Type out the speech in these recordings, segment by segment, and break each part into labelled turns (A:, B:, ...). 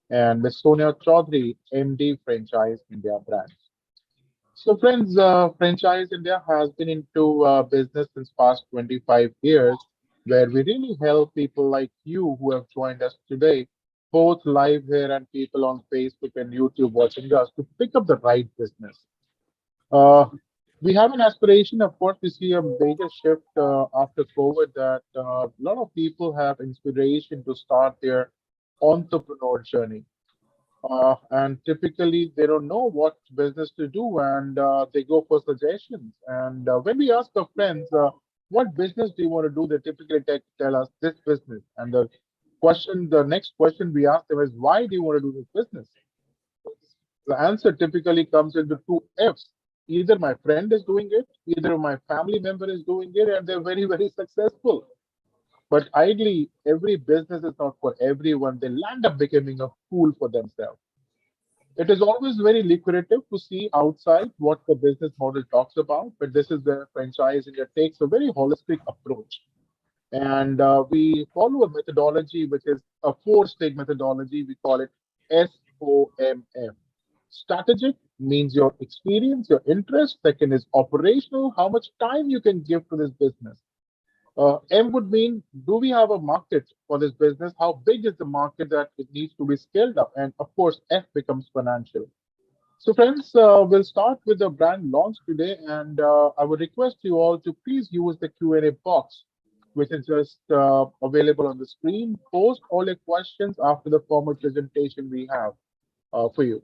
A: and Ms. Sonia Chaudhary, MD Franchise India Brands. So, friends, Franchise India has been into business since past 25 years, where we really help people like you who have joined us today, both live here and people on Facebook and YouTube watching us, to pick up the right business. Uh, we have an aspiration, of course, we see a major shift after COVID that a lot of people have inspiration to start their entrepreneur journey. And typically, they don't know what business to do and they go for suggestions. And when we ask our friends, what business do you want to do? They typically tell us this business. And the next question we ask them is, why do you want to do this business? The answer typically comes into two F's. Either my friend is doing it, either my family member is doing it, and they're very, very successful. But ideally, every business is not for everyone. They land up becoming a fool for themselves. It is always very lucrative to see outside what the business model talks about, but this is where franchise India takes a very holistic approach. And we follow a methodology which is a four-stage methodology. We call it SOMF. Strategic means your experience, your interest. Second is operational, how much time you can give to this business. M would mean, do we have a market for this business? How big is the market that it needs to be scaled up? And of course, F becomes financial. So, friends, we'll start with the brand launch today, and I would request you all to please use the Q&A box, which is just available on the screen. Post all your questions after the formal presentation we have for you.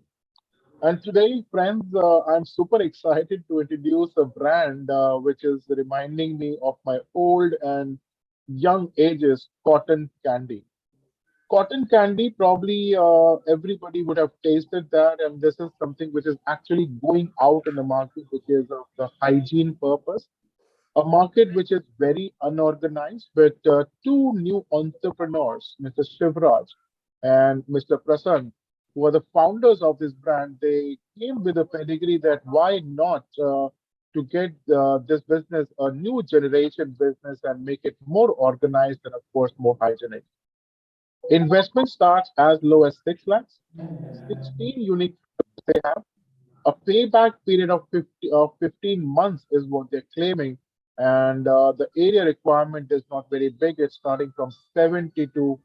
A: And today, friends, I'm super excited to introduce a brand which is reminding me of my old and young ages, cotton candy. Cotton candy, probably everybody would have tasted that, and this is something which is actually going out in the market, which is of the hygiene purpose. A market which is very unorganized, but two new entrepreneurs, Mr. Shivraj and Mr. Prasann, who are the founders of this brand, they came with a pedigree that why not to get this business a new generation business and make it more organized and, of course, more hygienic. Investment starts as low as 6 lakhs, 16 unique they have. A payback period of 15 months is what they're claiming. And the area requirement is not very big. It's starting from 70 to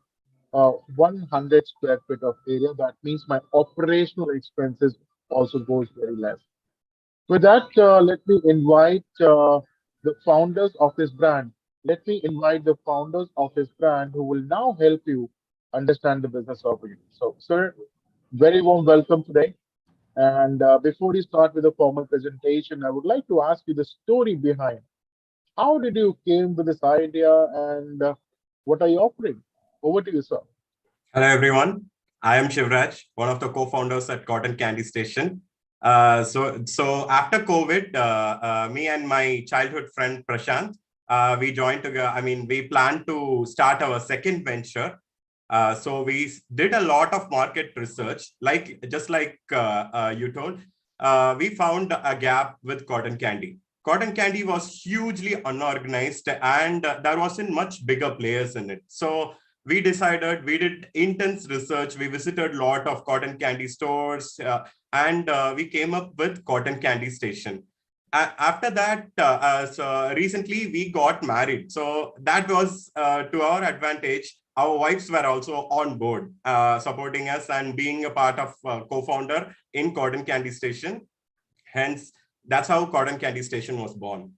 A: 100 square feet of area. That means my operational expenses also goes very less. With that, let me invite the founders of this brand. Let me invite the founders of this brand who will now help you understand the business of you. So, sir, very warm welcome today. And before we start with the formal presentation, I would like to ask you the story behind. How did you came with this idea and what are you offering? Over to you, sir.
B: Hello, everyone. I am Shivraj, one of the co-founders at Cotton Candy Station. So after COVID, me and my childhood friend Prashant, we joined together. I mean, we planned to start our second venture. So we did a lot of market research, just like you told. We found a gap with cotton candy. Cotton candy was hugely unorganized, and there wasn't much bigger players in it. So we decided, we did intense research. We visited a lot of cotton candy stores, and we came up with Cotton Candy Station. After that, so recently we got married. So that was to our advantage. Our wives were also on board, supporting us and being a part of co-founder in Cotton Candy Station. Hence, that's how Cotton Candy Station was born.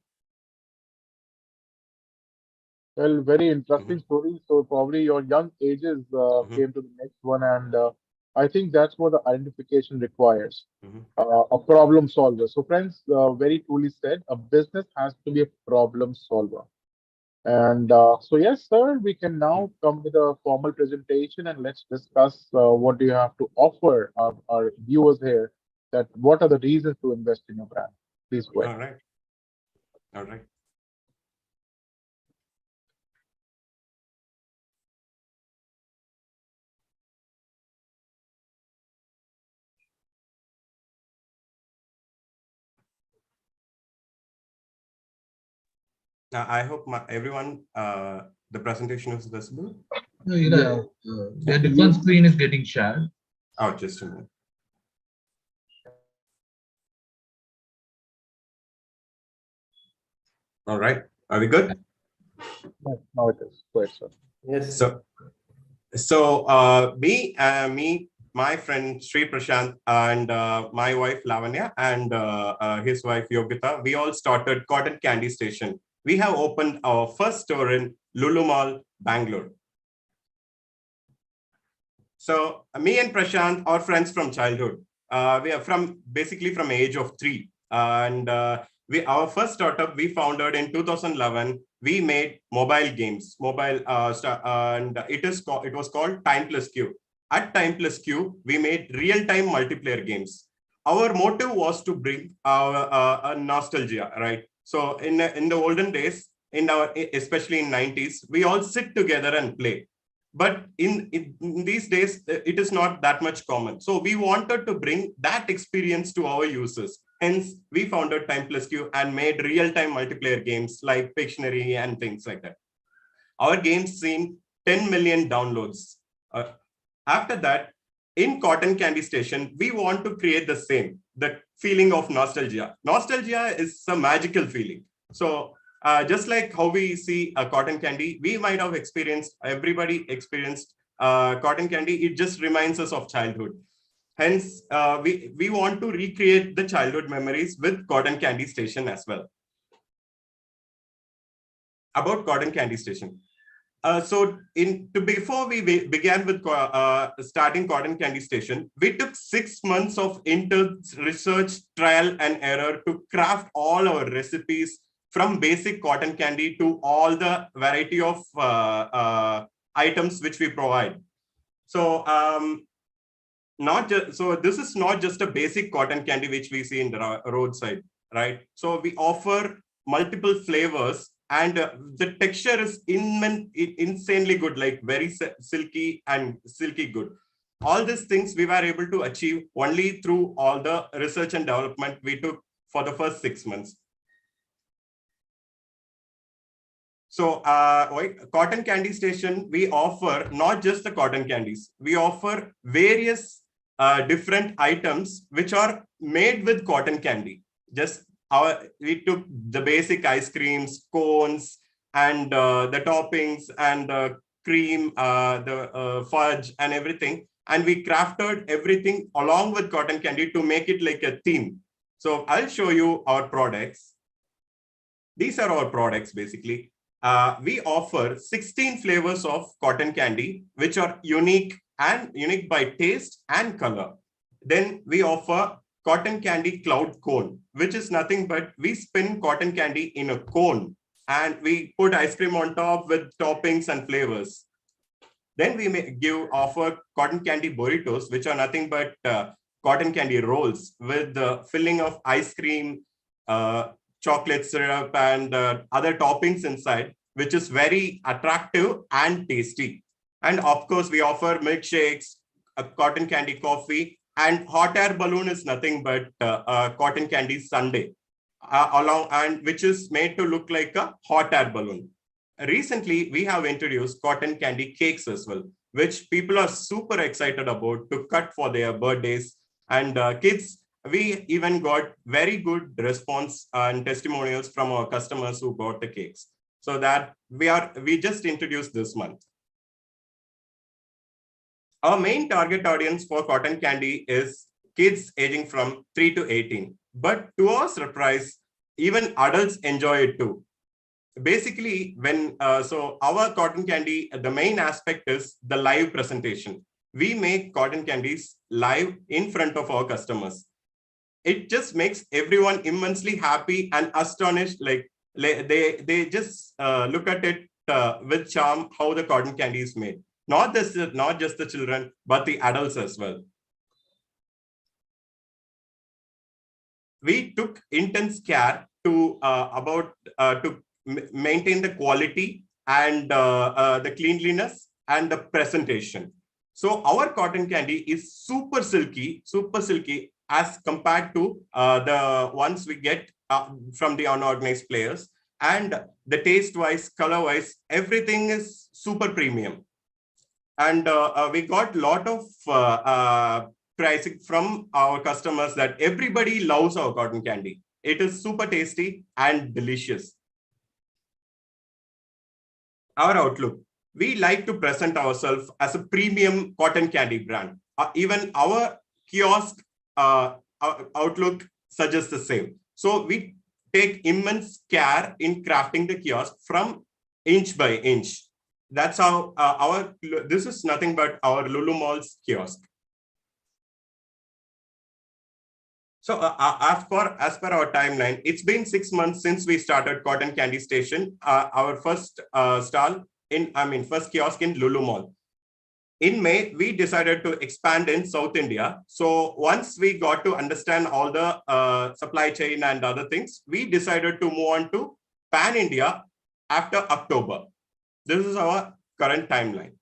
A: Well, very interesting story. So probably your young ages came to the next one, and I think that's what the identification requires. A problem solver. So, friends, very truly said, a business has to be a problem solver. And so, yes, sir, we can now come with a formal presentation and let's discuss what do you have to offer our viewers here. That what are the reasons to invest in your brand? Please go ahead.
B: All right. All right. Now, I hope everyone, the presentation is visible.
C: No, the different screen is getting shared.
B: Oh, just a minute. All right. Are we good?
A: No, now it is. Go ahead, sir.
C: Yes.
B: So, my friend Sri Prashant, and my wife Lavanya, and his wife Yogita, we all started Cotton Candy Station. We have opened our first store in Lulu Mall, Bangalore. So, me and Prashant are friends from childhood. We are basically from age of 3, and our first startup we founded in 2011. We made mobile games, and it was called Time Plus Q. At Time Plus Q, we made real-time multiplayer games. Our motive was to bring our a nostalgia, right? So in the olden days, especially in 90s, we all sit together and play. But in these days, it is not that much common. So we wanted to bring that experience to our users. Hence, we founded Time Plus Q and made real-time multiplayer games like Pictionary and things like that. Our games seen 10 million downloads. After that, in Cotton Candy Station, we want to create the feeling of nostalgia. Nostalgia is a magical feeling. So just like how we see a cotton candy, everybody experienced cotton candy. It just reminds us of childhood. Hence, we want to recreate the childhood memories with Cotton Candy Station as well. About Cotton Candy Station. Before we began with starting Cotton Candy Station, we took 6 months of intense research, trial and error to craft all our recipes, from basic cotton candy to all the variety of items which we provide. So this is not just a basic cotton candy which we see in the roadside, right? So we offer multiple flavors, and the texture is insanely good, like very silky good. All these things we were able to achieve only through all the research and development we took for the first 6 months. So Cotton Candy Station, we offer not just the cotton candies, we offer various different items which are made with cotton candy. We took the basic ice creams, cones, and the toppings and the cream, the fudge and everything. And we crafted everything along with cotton candy to make it like a theme. So I'll show you our products. These are our products basically. We offer 16 flavors of cotton candy, which are unique by taste and color. Then we offer cotton candy cloud cone, which is nothing but we spin cotton candy in a cone and we put ice cream on top with toppings and flavors. Then we offer cotton candy burritos, which are nothing but cotton candy rolls with the filling of ice cream, chocolate syrup, and other toppings inside, which is very attractive and tasty. And of course, we offer milkshakes, cotton candy coffee, and hot air balloon is nothing but cotton candy sundae, which is made to look like a hot air balloon. Recently, we have introduced cotton candy cakes as well, which people are super excited about to cut for their birthdays. And kids, we even got very good response and testimonials from our customers who bought the cakes. So that we just introduced this month. Our main target audience for cotton candy is kids aging from 3 to 18. But to our surprise, even adults enjoy it too. Basically, our cotton candy, the main aspect is the live presentation. We make cotton candies live in front of our customers. It just makes everyone immensely happy and astonished. Like they just look at it with charm how the cotton candy is made. Not just the children, but the adults as well. We took intense care to maintain the quality and the cleanliness and the presentation. So our cotton candy is super silky as compared to the ones we get from the unorganized players. And the taste wise, color wise, everything is super premium. And we got a lot of pricing from our customers that everybody loves our cotton candy. It is super tasty and delicious. Our outlook. We like to present ourselves as a premium cotton candy brand. Even our kiosk outlook suggests the same. So we take immense care in crafting the kiosk from inch by inch. That's how this is nothing but our Lulu Mall's kiosk. So as per our timeline, it's been 6 months since we started Cotton Candy Station, our first first kiosk in Lulu Mall. In May, we decided to expand in South India. So once we got to understand all the supply chain and other things, we decided to move on to Pan India after October. This is our current timeline.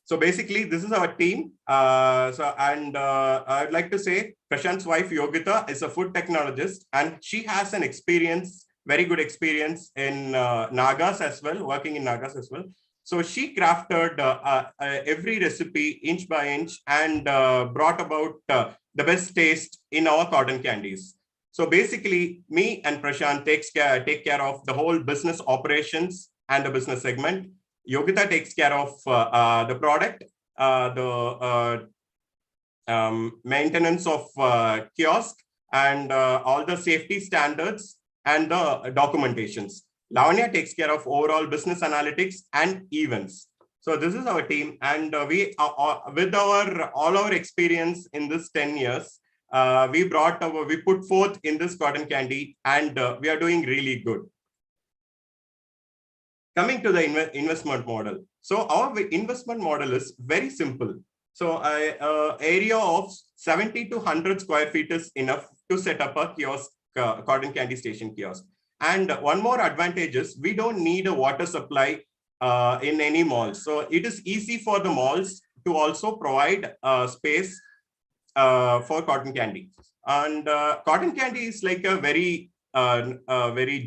B: So basically, this is our team. I'd like to say Prashant's wife, Yogita, is a food technologist, and she has an experience, very good experience in Nagas as well, working in Nagas as well. So she crafted every recipe inch by inch and brought about the best taste in our cotton candies. So basically, me and Prashant take care of the whole business operations and the business segment. Yogita takes care of the product, the maintenance of kiosk, and all the safety standards and the documentations. Lavanya takes care of overall business analytics and events. So this is our team, and we with all our experience in this 10 years, we put forth in this cotton candy, and we are doing really good. Coming to the investment model. So our investment model is very simple. So area of 70 to 100 square feet is enough to set up a kiosk, cotton candy station kiosk. And one more advantage is we don't need a water supply in any mall. So it is easy for the malls to also provide space for cotton candy. And cotton candy is like a very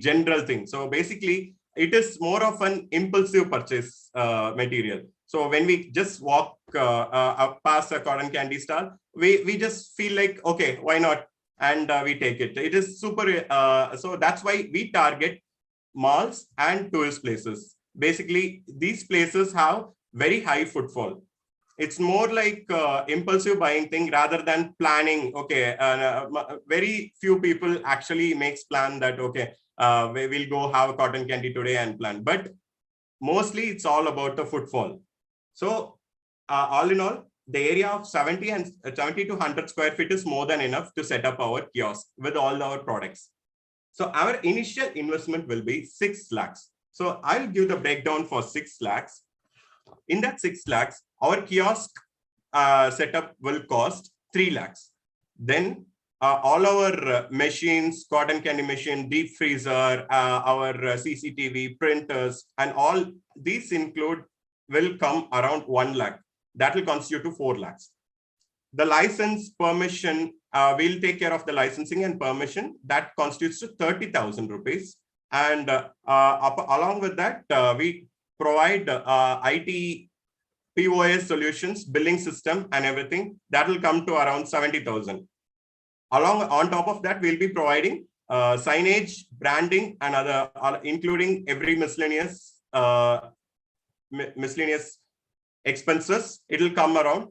B: general thing. So basically, it is more of an impulsive purchase material. So when we just walk past a cotton candy stall, we just feel like, okay, why not? And we take it. It is super. So that's why we target malls and tourist places. Basically, these places have very high footfall. It's more like impulsive buying thing rather than planning. Okay, very few people actually makes plan that, okay, we will go have cotton candy today and plan. But mostly it's all about the footfall. So all in all, the area of 70 to 100 square feet is more than enough to set up our kiosk with all our products. So our initial investment will be 6 lakhs. So I'll give the breakdown for 6 lakhs. In that 6 lakhs, our kiosk setup will cost 3 lakhs. Then all our machines, cotton candy machine, deep freezer, our CCTV, printers, and all these will come around 1 lakh. That will constitute to 4 lakhs. The license permission, we'll take care of the licensing and permission. That constitutes to 30,000 rupees. And along with that, we provide IT, POS solutions, billing system, and everything. That will come to around 70,000. On top of that, we'll be providing signage, branding, and other, including every miscellaneous expenses. It will come around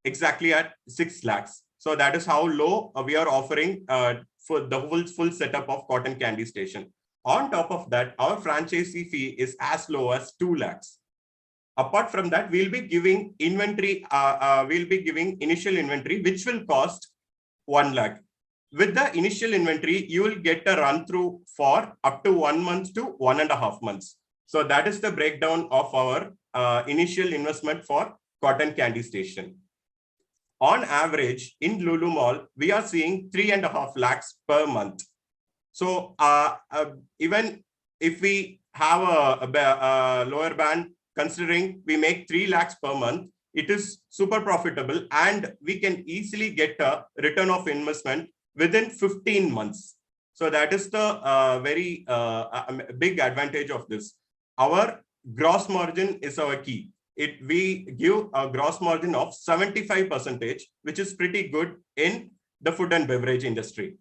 B: exactly at 6 lakhs. So that is how low we are offering for the full setup of cotton candy station. On top of that, our franchisee fee is as low as 2 lakhs. Apart from that, we'll be giving inventory. We'll be giving initial inventory, which will cost 1 lakh. With the initial inventory, you will get a run through for up to 1 month to 1.5 months. So that is the breakdown of our initial investment for cotton candy station. On average, in Lulu Mall, we are seeing 3.5 lakhs per month. So even if we have a lower band, considering we make 3 lakhs per month, it is super profitable, and we can easily get a return of investment within 15 months. So that is the very big advantage of this. Our gross margin is our key. We give a gross margin of 75%, which is pretty good in the food and beverage industry.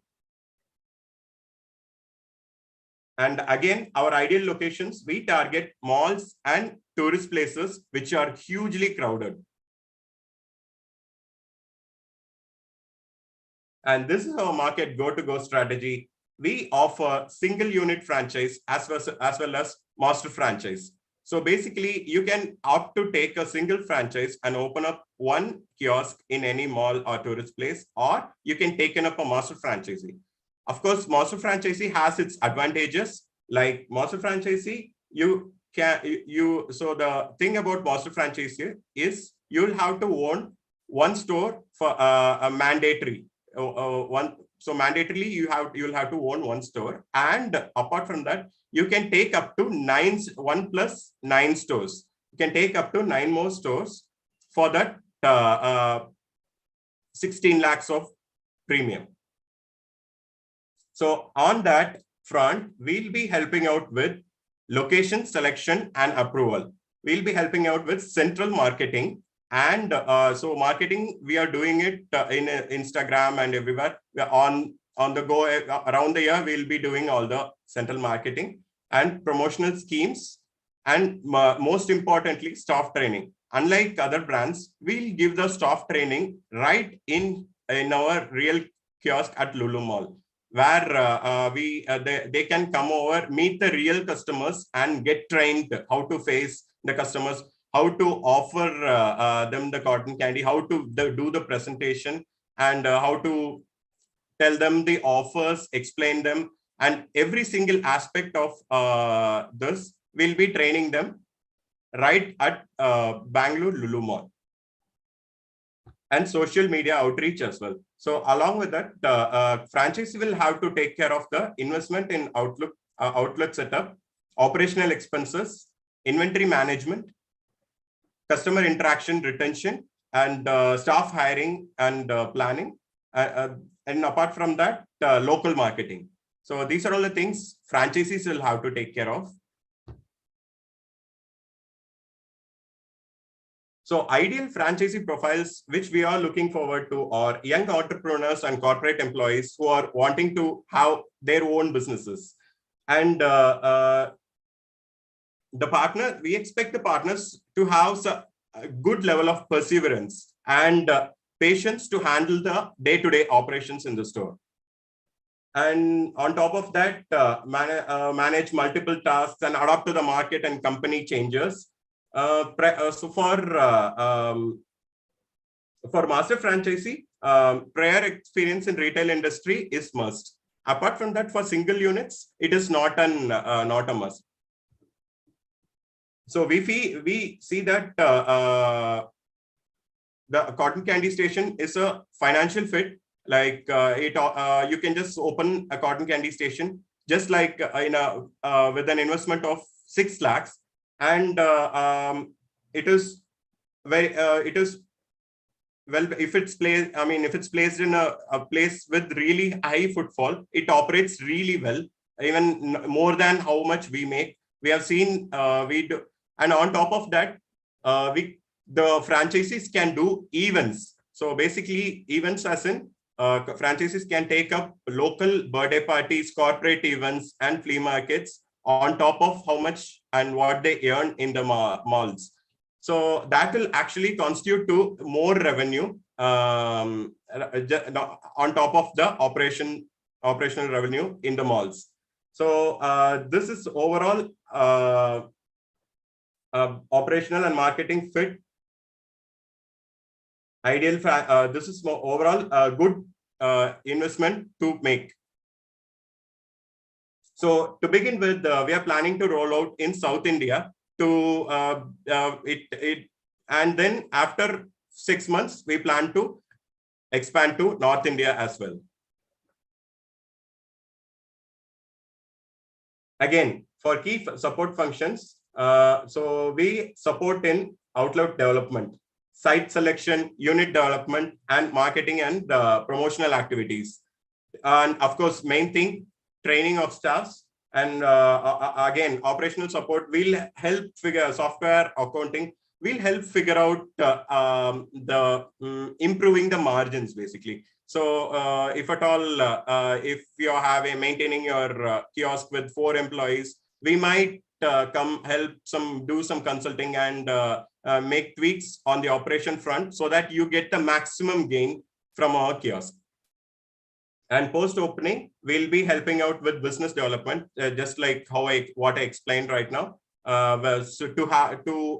B: And again, our ideal locations, we target malls and tourist places which are hugely crowded. And this is our market go-to-go strategy. We offer single unit franchise as well as master franchise. So basically, you can opt to take a single franchise and open up one kiosk in any mall or tourist place, or you can take up a master franchisee. Of course, master franchisee has its advantages. Like master franchisee, so the thing about master franchisee is you'll have to own one store for a mandatory. So mandatorily you'll have to own one store, and apart from that, you can take up to 1 plus 9 stores. You can take up to 9 more stores for that 16 lakhs of premium. So on that front, we'll be helping out with location selection and approval. We'll be helping out with central marketing. And so marketing, we are doing it in Instagram and everywhere. We are on the go around the year. We'll be doing all the central marketing and promotional schemes. And most importantly, staff training. Unlike other brands, we'll give the staff training right in our real kiosk at Lulu Mall, where they can come over, meet the real customers and get trained how to face the customers, how to offer them the cotton candy, how to do the presentation, and how to tell them the offers, explain them, and every single aspect of this will be training them right at Bengaluru Lulu Mall. And social media outreach as well. So along with that, franchisee will have to take care of the investment in outlet setup, operational expenses, inventory management, customer interaction, retention, and staff hiring and planning. And apart from that, local marketing. So these are all the things franchisees will have to take care of. So ideal franchisee profiles, which we are looking forward to, are young entrepreneurs and corporate employees who are wanting to have their own businesses. And we expect the partners to have a good level of perseverance and patience to handle the day-to-day operations in the store. And on top of that, manage multiple tasks and adapt to the market and company changes. So for master franchisee, prior experience in retail industry is must. Apart from that, for single units, it is not a must. So we see that the cotton candy station is a financial fit. Like you can just open a cotton candy station just like with an investment of 6 lakhs. And it is well, if it's placed in a place with really high footfall, it operates really well, even more than how much we make. We have seen we do, and on top of that, the franchisees can do events. So basically, events as in franchisees can take up local birthday parties, corporate events, and flea markets on top of how much and what they earn in the malls. So that will actually constitute to more revenue on top of the operational revenue in the malls. So this is overall operational and marketing fit. Ideal. This is more overall a good investment to make. So to begin with, we are planning to roll out in South India to and then after 6 months, we plan to expand to North India as well. Again, for key support functions, so we support in outlet development, site selection, unit development, and marketing and promotional activities. And of course, main thing, training of staffs And again, operational support will help figure software accounting will help figure out improving the margins basically. So if at all, if you have maintaining your kiosk with 4 employees, we might come help do some consulting and make tweaks on the operation front so that you get the maximum gain from our kiosk. And post opening, we'll be helping out with business development, just like what I explained right now. So to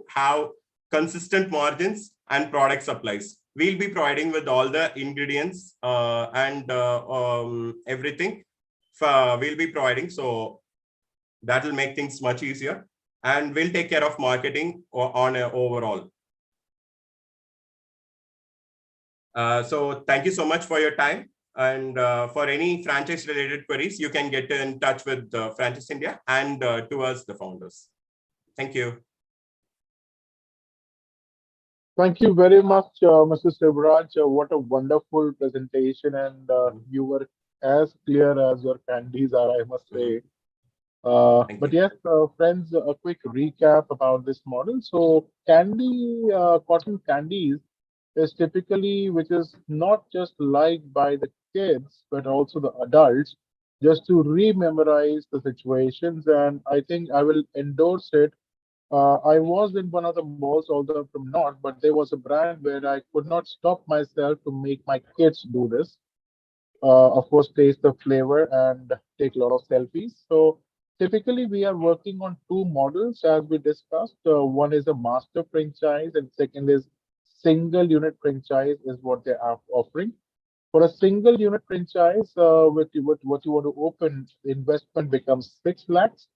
B: have consistent margins and product supplies, we'll be providing with all the ingredients and everything. We'll be providing, so that will make things much easier, and we'll take care of marketing on overall. So thank you so much for your time. And for any franchise related queries, you can get in touch with Franchise India and to us, the founders. Thank you.
A: Thank you very much, Mr. Sivraj. What a wonderful presentation, and you were as clear as your candies are, I must say. But yes, friends, a quick recap about this model. So cotton candies is typically, which is not just liked by the kids, but also the adults, just to re-memorize the situations. And I think I will endorse it. I was in one of the malls, although from not, but there was a brand where I could not stop myself to make my kids do this. Of course, taste the flavor and take a lot of selfies. So typically, we are working on two models as we discussed. One is a master franchise, and second is single unit franchise is what they are offering. For a single unit franchise, what you want to open, the investment becomes 6 lakhs,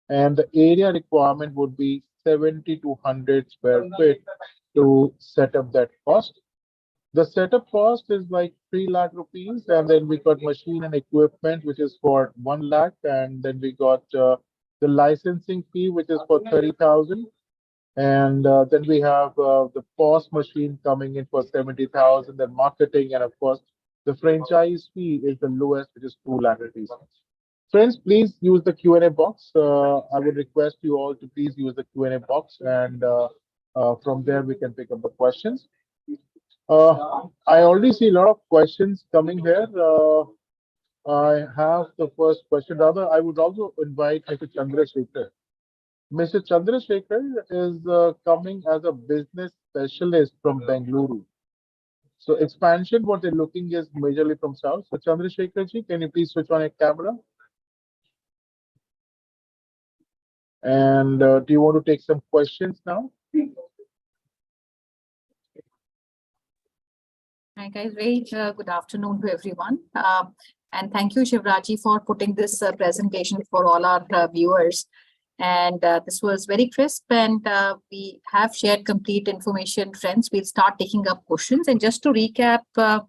A: and the area requirement would be 70 to 100 square feet to set up that cost. The setup cost is like 3 lakh rupees, and then we got machine and equipment, which is for 1 lakh, and then we got the licensing fee, which is for 30,000, and then we have the POS machine coming in for 70,000, then marketing, and of course, the franchise fee is the lowest, which is 2 lakh rupees. Friends, please use the Q&A box. I would request you all to please use the Q&A box, and from there we can pick up the questions. I already see a lot of questions coming here. I have the first question. Rather, I would also invite Mr. Chandrasekhar. Mr. Chandrasekhar is coming as a business specialist from Bengaluru. So expansion, what they're looking is majorly from South. So Chandrasekhar ji, can you please switch on your camera? And do you want to take some questions now?
C: Hi guys, very good afternoon to everyone. And thank you, Shivraji, for putting this presentation for all our viewers. And this was very crisp, and we have shared complete information, friends. We'll start taking up questions. And just to recap the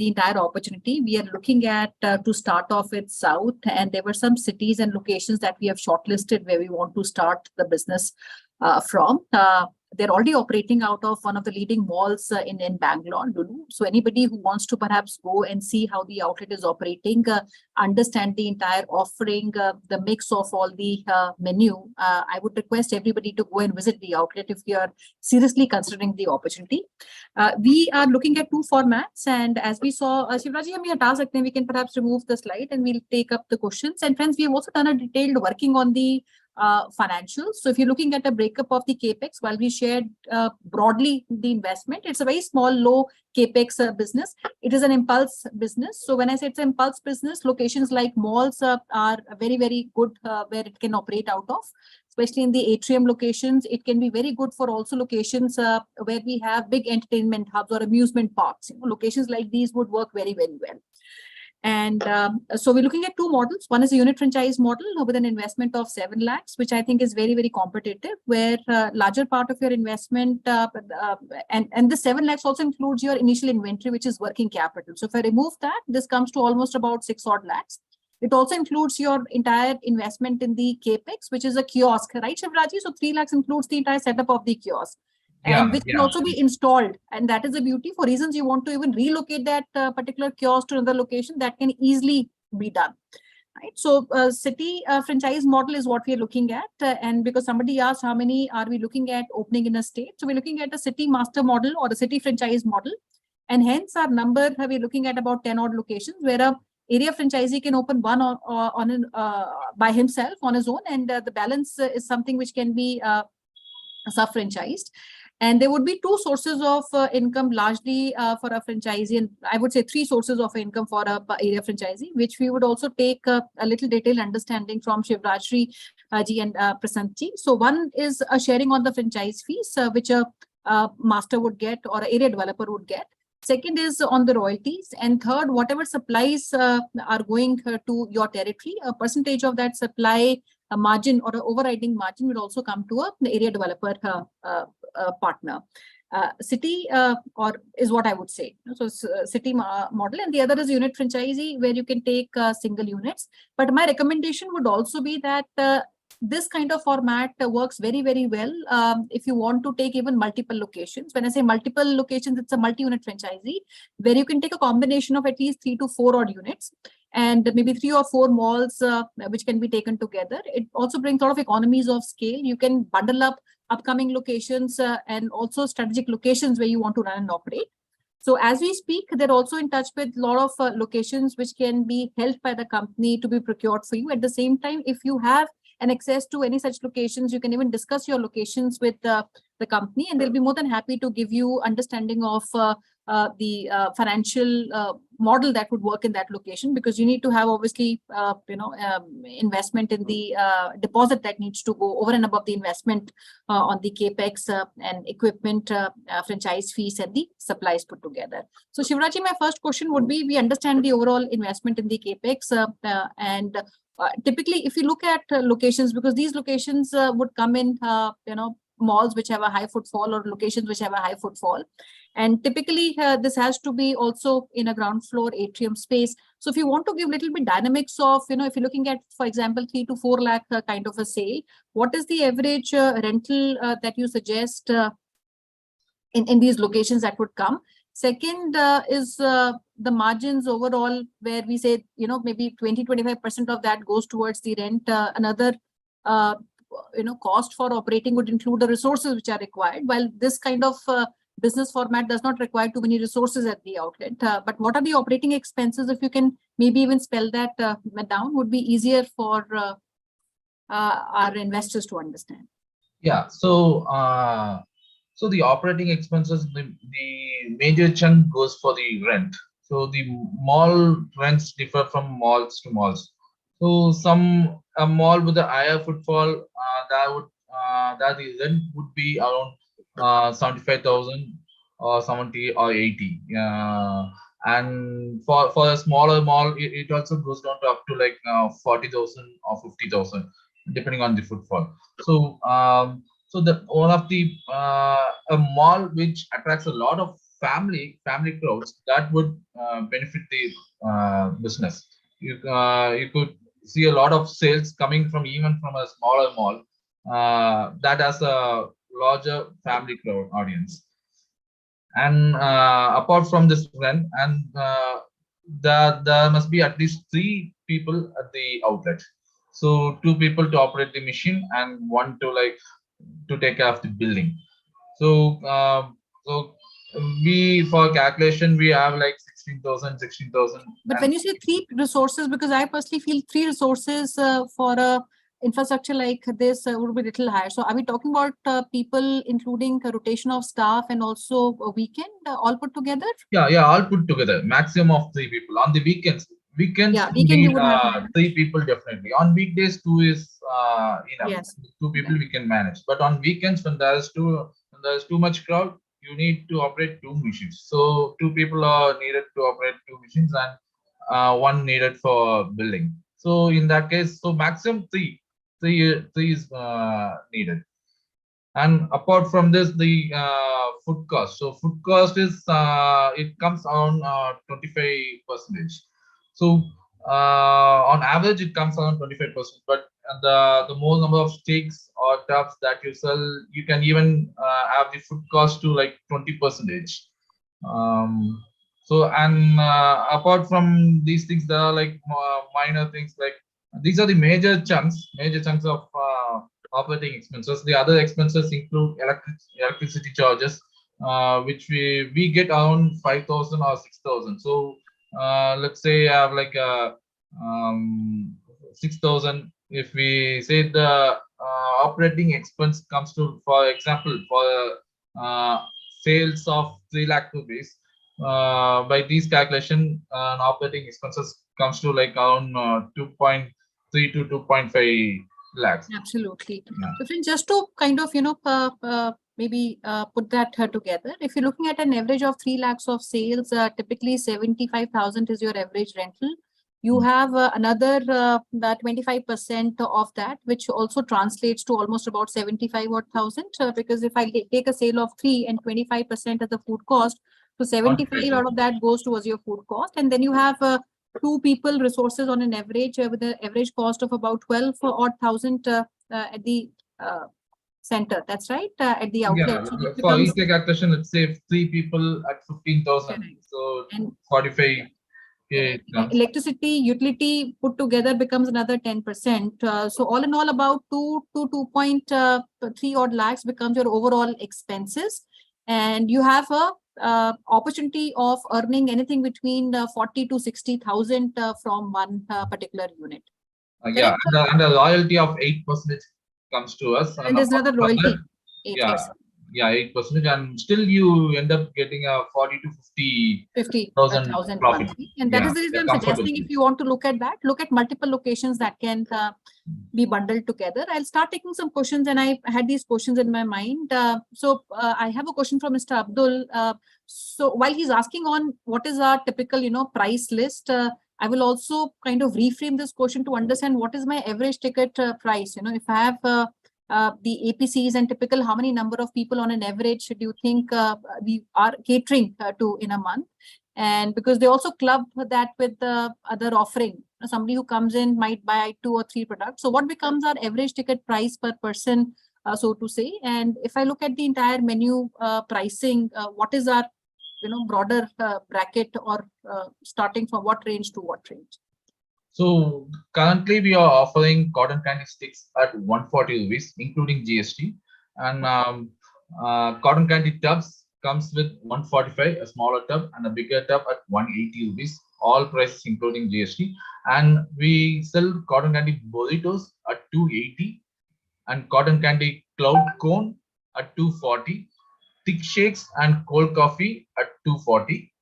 C: entire opportunity, we are looking at to start off with South, and there were some cities and locations that we have shortlisted where we want to start the business from. They're already operating out of one of the leading malls in Bangalore, Lulu. So anybody who wants to perhaps go and see how the outlet is operating, understand the entire offering, the mix of all the menu, I would request everybody to go and visit the outlet if you are seriously considering the opportunity. We are looking at two formats, and as we saw, Shivraji, we can perhaps remove the slide and we'll take up the questions. And friends, we have also done a detailed working on the financials. So if you're looking at a breakup of the capex, while we shared broadly the investment, it's a very small, low capex business. It is an impulse business. So when I say it's an impulse business, locations like malls are very, very good where it can operate out of, especially in the atrium locations. It can be very good for also locations where we have big entertainment hubs or amusement parks. Locations like these would work very, very well. And so we're looking at two models. One is a unit franchise model with an investment of 7 lakhs, which I think is very, very competitive, where larger part of your investment and the 7 lakhs also includes your initial inventory, which is working capital. So if I remove that, this comes to almost about 6 odd lakhs. It also includes your entire investment in the capex, which is a kiosk, right, Shivraji? So 3 lakhs includes the entire setup of the kiosk. And which can also be installed, and that is the beauty. For reasons you want to even relocate that particular kiosk to another location, that can easily be done. right? So city franchise model is what we are looking at. And because somebody asked how many are we looking at opening in a state? So we're looking at a city master model or a city franchise model. And hence our number, we're looking at about 10 odd locations where a area franchisee can open one by himself on his own. And the balance is something which can be sub-franchised. And there would be two sources of income largely for a franchisee, and I would say three sources of income for a area franchisee, which we would also take a little detailed understanding from Shivrajri ji and Prasant ji. So one is a sharing on the franchise fees, which a master would get or an area developer would get. Second is on the royalties, and third, whatever supplies are going to your territory, a percentage of that supply a margin or an overriding margin will also come to the area developer partner. City or is what I would say. So city model, and the other is unit franchisee where you can take single units. But my recommendation would also be that this kind of format works very, very well if you want to take even multiple locations. When I say multiple locations, it's a multi-unit franchisee where you can take a combination of at least 3 to 4 odd units and maybe 3 or 4 malls which can be taken together. It also brings a lot of economies of scale. You can bundle up upcoming locations and also strategic locations where you want to run and operate. So as we speak, they're also in touch with a lot of locations which can be held by the company to be procured for you. At the same time, if you have an access to any such locations, you can even discuss your locations with the company, and they'll be more than happy to give you understanding of the financial model that would work in that location, because you need to have obviously investment in the deposit that needs to go over and above the investment on the capex and equipment, franchise fees and the supplies put together. So Shivraji, my first question would be, we understand the overall investment in the capex and typically, if you look at locations, because these locations would come in, malls which have a high footfall or locations which have a high footfall. And typically, this has to be also in a ground floor atrium space. So if you want to give a little bit dynamics of, if you're looking at, for example, 3 to 4 lakh kind of a sale, what is the average rental that you suggest in these locations that would come? Second is the margins overall, where we say, maybe 20-25% of that goes towards the rent. Another, cost for operating would include the resources which are required. While this kind of business format does not require too many resources at the outlet. But what are the operating expenses? If you can maybe even spell that down, would be easier for our investors to understand.
D: Yeah. So, so the operating expenses, the major chunk goes for the rent. So the mall rents differ from malls to malls. So a mall with a higher footfall, that the rent would be around 75,000 or 70 or 80. And for a smaller mall, it also goes down to up to like 40,000 or 50,000, depending on the footfall. So so the one of the a mall which attracts a lot of family crowds, that would benefit the business. You could see a lot of sales coming from even from a smaller mall that has a larger family crowd audience. And apart from this rent, and there must be at least 3 people at the outlet. So 2 people to operate the machine and 1 to take care of the building. So so we, for calculation, we have like 16,000.
C: But when you say 3 resources, because I personally feel 3 resources for a infrastructure like this would be a little higher. So are we talking about people including a rotation of staff and also a weekend all put together?
D: Yeah, all put together. Maximum of 3 people on the weekends.
C: Yeah,
D: we
C: weekend
D: need
C: you would have
D: 3 people definitely. On weekdays, 2 is enough.
C: Yes.
D: 2 people we can manage. But on weekends, when there's too much crowd, you need to operate 2 machines. So 2 people are needed to operate 2 machines, and 1 needed for building. So in that case, so maximum 3 is needed. And apart from this, the food cost. So food cost is it comes on 25%. So on average, it comes around 25%. But the more number of steaks or tubs that you sell, you can even have the food cost to like 20%. So and apart from these things, there are like minor things like These are the major chunks of operating expenses. The other expenses include electricity charges, which we get around 5,000 or 6,000. So let's say I have like 6,000. If we say the operating expense comes to, for example, for sales of 3 lakh rupees, by these calculation, operating expenses comes to like around 2.3 to 2.5 lakhs.
C: Absolutely.
D: Yeah.
C: So friends, just to kind of, maybe put that together, if you're looking at an average of 3 lakhs of sales, typically 75,000 is your average rental. You have another 25% of that, which also translates to almost about 75,000. Because if I take a sale of 3 and 25% of the food cost, so 75 out of that goes towards your food cost. And then you have 2 people resources on an average with an average cost of about 12 odd thousand at the center. That's right, at the outlet.
D: Yeah,
C: So it
D: for
C: becomes,
D: each calculation, let's say 3 people at 15,000.
C: correct.
D: So
C: And
D: 45.
C: correct. Electricity, utility put together becomes another 10%. So all in all, about 2 to 2.3 odd lakhs becomes your overall expenses, and you have a opportunity of earning anything between 40 to 60,000 from one particular unit.
D: Yeah,
C: Correct?
D: and the royalty of 8% comes to us.
C: And there's another
D: apart from
C: royalty.
D: that,
C: 8,
D: yeah,
C: yes.
D: yeah, 8%, and still you end up getting a 40 to 50,000
C: 50,000
D: profit.
C: monthly. And that
D: Yeah,
C: is the reason
D: yeah,
C: I'm
D: comfortable.
C: suggesting, if you want to look at that, look at multiple locations that can be bundled together. I'll start taking some questions, and I had these questions in my mind. I have a question from Mr. Abdul. So while he's asking on what is our typical, price list, I will also kind of reframe this question to understand what is my average ticket price. If I have the APCs and typical, how many number of people on an average do you think we are catering to in a month? And because they also club that with the other offering, somebody who comes in might buy 2 or 3 products. So what becomes our average ticket price per person, so to say? And if I look at the entire menu pricing, what is our broader bracket, or starting from what range to what range?
D: So currently we are offering cotton candy sticks at 140 rupees, including GST, and cotton candy tubs comes with 145, a smaller tub, and a bigger tub at 180 rupees, all prices including GST. And we sell cotton candy burritos at 280, and cotton candy cloud cone at 240, thick shakes and cold coffee at 240,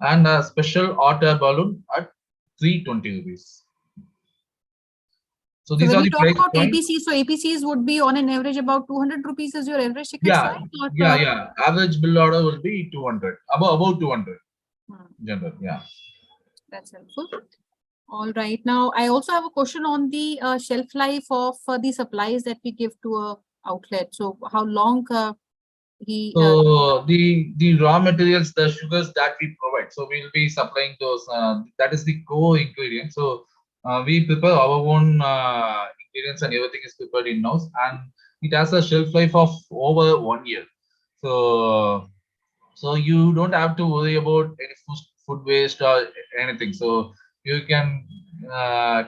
D: and a special hot air balloon at 320 rupees. So these
C: when
D: are
C: we
D: the
C: talk
D: price
C: about
D: points.
C: APCs, so APCs would be on an average about 200 rupees is your average ticket
D: Yeah,
C: size? Or,
D: yeah. Average bill order will be 200, about 200. General, yeah.
C: That's helpful. All right. Now, I also have a question on the shelf life of the supplies that we give to a outlet. So how long
D: So the raw materials, the sugars that we provide, so we'll be supplying those. That is the core ingredient. So we prepare our own ingredients, and everything is prepared in house, and it has a shelf life of over 1 year. So you don't have to worry about any food waste or anything. So you can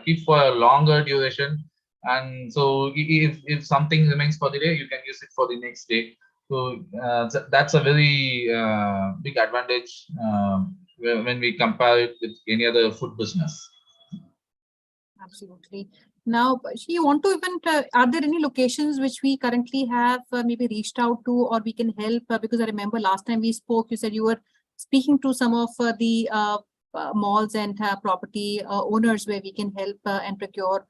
D: keep for a longer duration, and so if something remains for the day, you can use it for the next day. So that's a very big advantage when we compare it with any other food business.
C: Absolutely. Now, you want to even, are there any locations which we currently have maybe reached out to, or we can help? Because I remember last time we spoke, you said you were speaking to some of the malls and property owners where we can help and procure.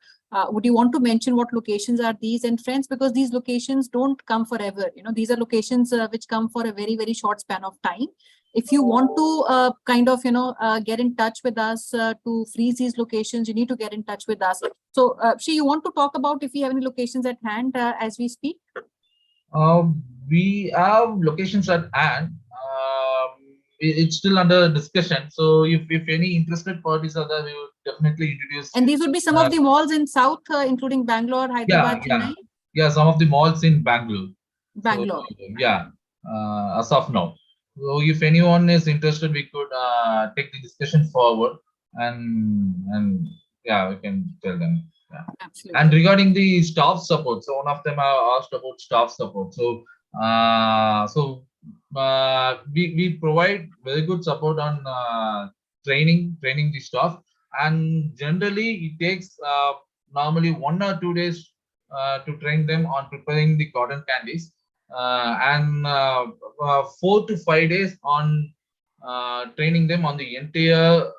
C: Would you want to mention what locations are these? And friends, because these locations don't come forever, these are locations which come for a very, very short span of time. If you want to kind of, get in touch with us to freeze these locations, you need to get in touch with us. So, you want to talk about if we have any locations at hand as we speak?
D: We have locations at hand. It's still under discussion. So if any interested parties are there, we will definitely introduce.
C: And these would be some of the malls in South, including Bangalore, Hyderabad, Chennai?
D: Yeah, some of the malls in Bangalore.
C: Bangalore.
D: So, yeah, as of now. So if anyone is interested, we could take the discussion forward, and yeah, we can tell them.
C: Absolutely.
D: And regarding the staff support, so one of them asked about staff support. So, we provide very good support on training the staff, and generally it takes normally 1 or 2 days to train them on preparing the cotton candies, and 4 to 5 days on training them on the entire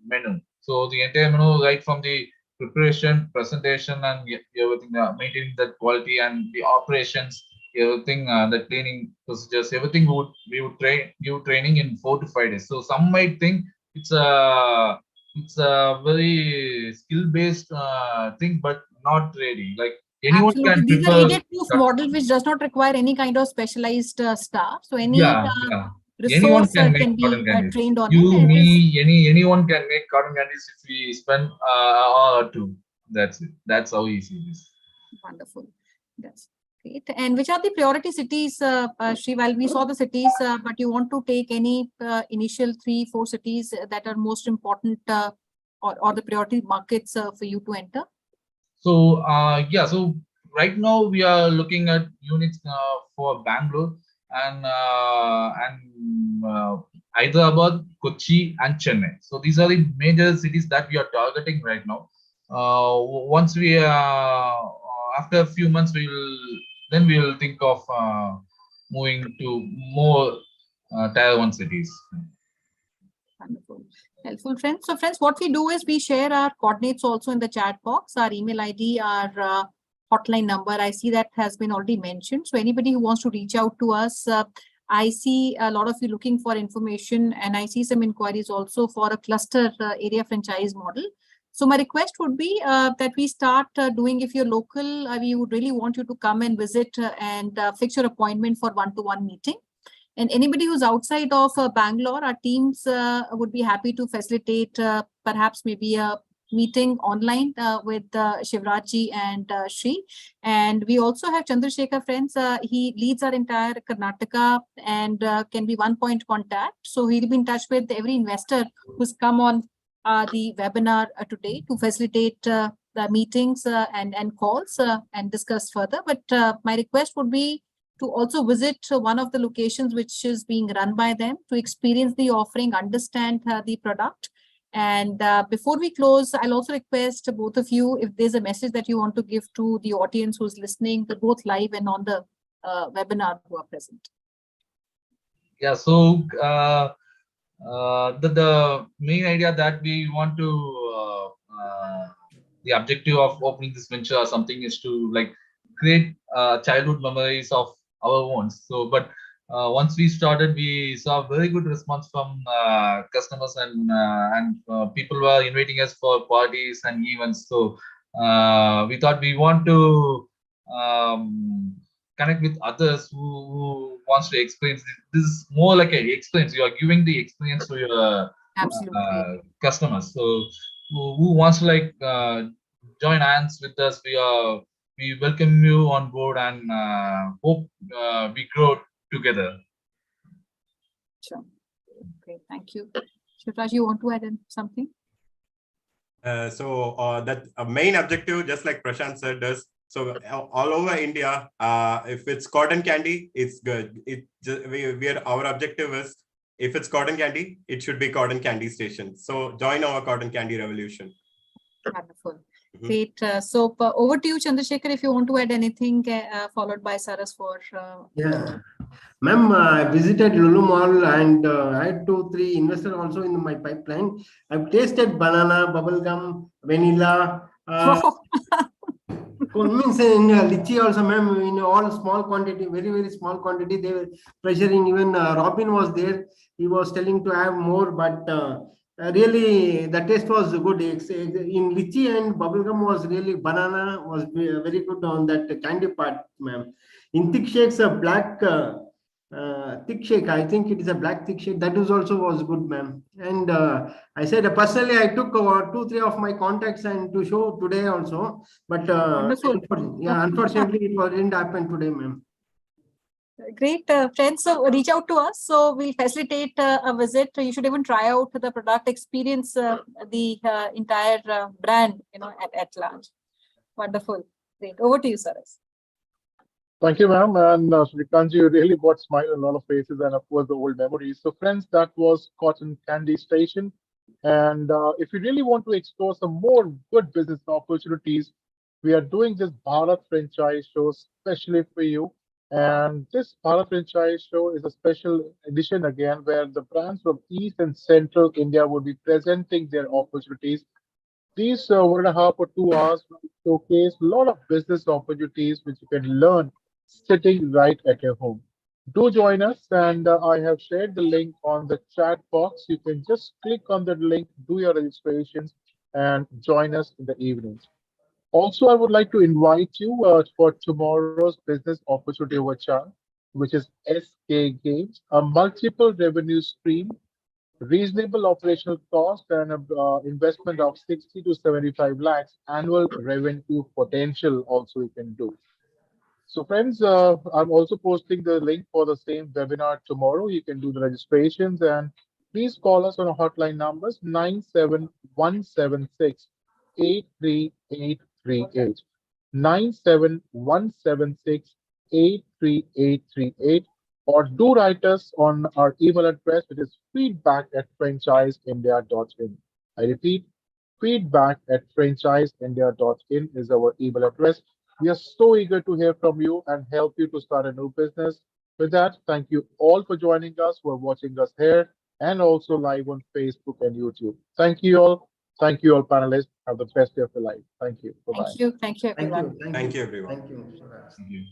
D: menu. So the entire menu, right from the preparation, presentation, and everything, maintaining that quality and the operations, everything, the cleaning procedures, everything we would give training in 4 to 5 days. So some might think it's a very skill-based thing, but not really. Like anyone
C: Absolutely.
D: can
C: These are
D: prepare.
C: AJ-proof model, which does not require any kind of specialized staff. So any
D: Yeah, yeah. Anyone
C: resource
D: can make
C: can
D: cotton
C: be
D: candies.
C: trained on it.
D: You,
C: And it is
D: me, anyone can make cotton candies if we spend hour or two. That's it. That's how easy it is.
C: wonderful. That's great. And which are the priority cities, Shri? While we saw the cities, but you want to take any initial 3-4 cities that are most important or the priority markets for you to enter?
D: So yeah, so right now we are looking at units for Bangalore and Hyderabad, Kochi, and Chennai. So these are the major cities that we are targeting right now. Once we after a few months, we will think of moving to more tier 1 cities.
C: Wonderful. Helpful, friends. So, friends, what we do is we share our coordinates also in the chat box, our email ID, our hotline number. I see that has been already mentioned. So, anybody who wants to reach out to us, I see a lot of you looking for information, and I see some inquiries also for a cluster area franchise model. So, my request would be that we start doing, if you're local, we would really want you to come and visit and fix your appointment for one-to-one meeting. And anybody who's outside of Bangalore, our teams would be happy to facilitate perhaps maybe a meeting online with Shivrajji and Shri. And we also have Chandrasekhar, friends. He leads our entire Karnataka and can be one point contact. So he'll be in touch with every investor who's come on the webinar today to facilitate the meetings and calls and discuss further. But my request would be to also visit one of the locations which is being run by them to experience the offering, understand the product. And before we close, I'll also request both of you, if there's a message that you want to give to the audience who's listening, both live and on the webinar who are present.
D: Yeah, so the main idea that we want to, the objective of opening this venture or something is to like create childhood memories of our own. So, but once we started, we saw very good response from customers and people were inviting us for parties and events. So we thought we want to connect with others who wants to experience this. This is more like an experience. You are giving the experience to your customers. So who wants to like join hands with us? We welcome you on board and hope we grow together.
C: Sure. Okay, thank you. Shivraj, you want to add in something?
B: That main objective, just like Prashant said, is so all over India, if it's cotton candy, it's good. Our objective is, if it's cotton candy, it should be cotton candy station. So join our cotton candy revolution.
C: Wonderful. Great. So over to you, Chandrasekhar, if you want to add anything, followed by Saras for.
E: Yeah, ma'am, I visited Lulu Mall and I had 2-3 investors also in my pipeline. I've tasted banana, bubblegum, vanilla. Means in lychee also, ma'am, in all small quantity, very, very small quantity. They were pressuring. Even Robin was there. He was telling to have more, but really the taste was good. In lychee and bubblegum was really, banana was very good on that candy part, ma'am. In thick shakes, a black thick shake, I think it is a black thick shake. That was good, ma'am. And I said personally, I took 2-3 of my contacts and to show today also. But unfortunately, it didn't happen today, ma'am.
C: Great, friends. So reach out to us. So we'll facilitate a visit. You should even try out the product, experience the entire brand, at large. Wonderful. Great. Over to you, Saras.
A: Thank you, ma'am. And Srikanth, you really brought smile on a lot of faces and, of course, the old memories. So, friends, that was Cotton Candy Station. And if you really want to explore some more good business opportunities, we are doing this Bharat franchise show specially for you. And this Bharat franchise show is a special edition again, where the brands from East and Central India will be presenting their opportunities. These 1.5 or 2 hours will showcase a lot of business opportunities which you can learn sitting right at your home. Do join us, and I have shared the link on the chat box. You can just click on that link, do your registrations, and join us in the evenings. Also, I would like to invite you for tomorrow's business opportunity over chat, which is SK Games, a multiple revenue stream, reasonable operational cost, and an investment of 60 to 75 lakhs annual revenue potential also you can do. So friends, I'm also posting the link for the same webinar tomorrow. You can do the registrations, and please call us on our hotline numbers 97176 83838, 97176 83838, or do write us on our email address, which is feedback@franchiseindia.in. I repeat, feedback@franchiseindia.in is our email address. We are so eager to hear from you and help you to start a new business. With that, thank you all for joining us, who are watching us here and also live on Facebook and YouTube. Thank you all. Thank you all, panelists. Have the best day of your life. Thank you. Bye-bye.
C: Thank you. Thank you,
E: Thank
C: everyone.
E: you.
B: Thank you, everyone.
E: Thank you. Suraj.
D: Thank you.